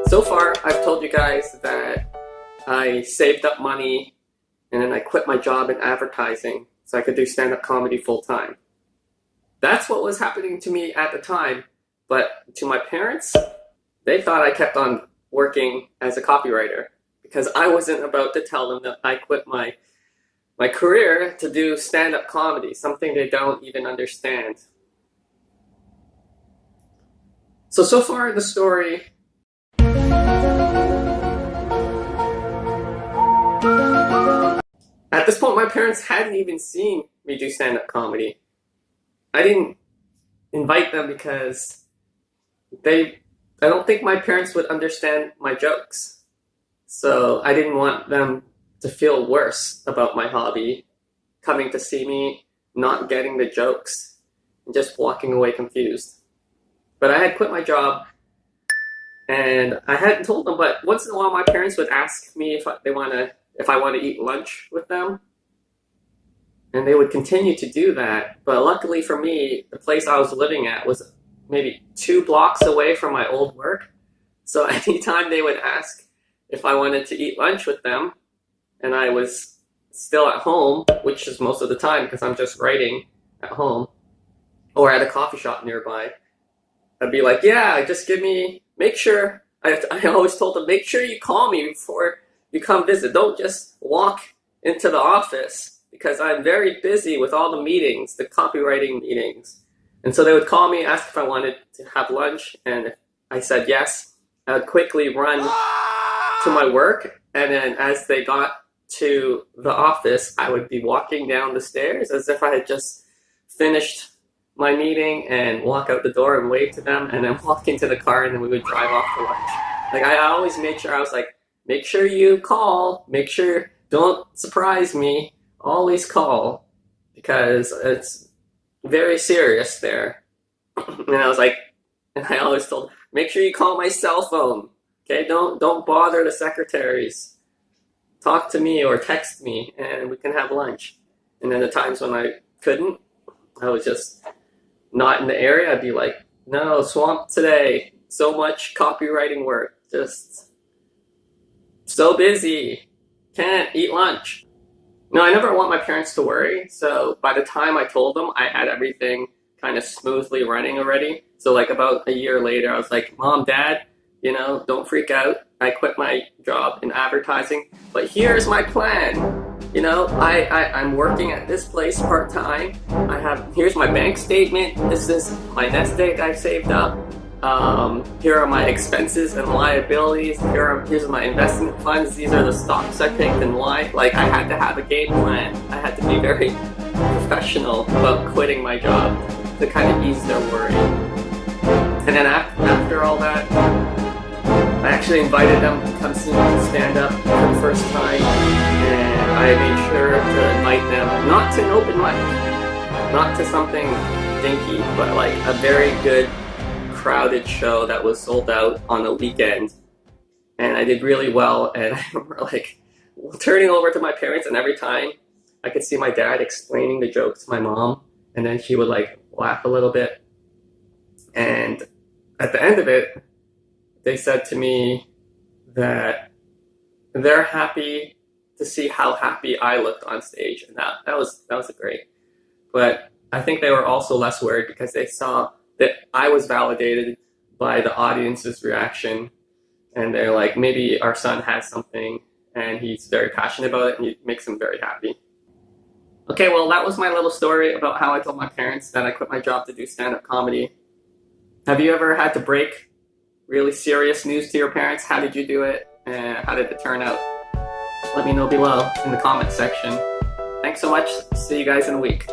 So far, I've told you guys that I saved up money and then I quit my job in advertising so I could do stand-up comedy full-time. That's what was happening to me at the time, but to my parents, they thought I kept on working as a copywriter because I wasn't about to tell them that I quit my career to do stand-up comedy, something they don't even understand. So far in the story, at this point, my parents hadn't even seen me do stand-up comedy. I didn't invite them because I don't think my parents would understand my jokes. So I didn't want them to feel worse about my hobby, coming to see me, not getting the jokes, and just walking away confused. But I had quit my job, and I hadn't told them, but once in a while my parents would ask me if I want to eat lunch with them. And they would continue to do that. But luckily for me, the place I was living at was maybe 2 blocks away from my old work. So anytime they would ask if I wanted to eat lunch with them, and I was still at home, which is most of the time because I'm just writing at home, or at a coffee shop nearby, I'd be like, yeah, just make sure, I always told them, make sure you call me before you come visit. Don't just walk into the office because I'm very busy with all the meetings, the copywriting meetings. And so they would call me, ask if I wanted to have lunch, and if I said yes, I would quickly run to my work, and then as they got to the office, I would be walking down the stairs as if I had just finished my meeting and walk out the door and wave to them, and then walk into the car, and then we would drive off to lunch. Like, I always made sure, I was like, make sure you call, make sure, don't surprise me, always call, because it's very serious there. And I was like, and I always told, make sure you call my cell phone, okay? Don't bother the secretaries. Talk to me or text me, and we can have lunch. And then the times when I couldn't, I was just not in the area. I'd be like, no, swamped today. So much copywriting work. Just so busy. Can't eat lunch. No, I never want my parents to worry. So by the time I told them, I had everything kind of smoothly running already. So like about a year later, I was like, Mom, Dad, don't freak out. I quit my job in advertising, but here's my plan. I'm working at this place part-time. Here's my bank statement. This is my nest egg I've saved up. Here are my expenses and liabilities. Here's my investment funds. These are the stocks I picked and why. Like, I had to have a game plan. I had to be very professional about quitting my job to kind of ease their worry. And then after all that, I actually invited them to come see me stand up for the first time, and I made sure to invite them not to an open mic, not to something dinky, but like a very good crowded show that was sold out on a weekend. And I did really well, and I remember like turning over to my parents, and every time I could see my dad explaining the joke to my mom, and then she would like laugh a little bit. And at the end of it, they said to me that they're happy to see how happy I looked on stage, and that was great. But I think they were also less worried because they saw that I was validated by the audience's reaction, and they're like, maybe our son has something and he's very passionate about it, and it makes him very happy. Okay, well, that was my little story about how I told my parents that I quit my job to do stand-up comedy. Have you ever had to break really serious news to your parents? How did you do it? And how did it turn out? Let me know below in the comment section. Thanks so much. See you guys in a week.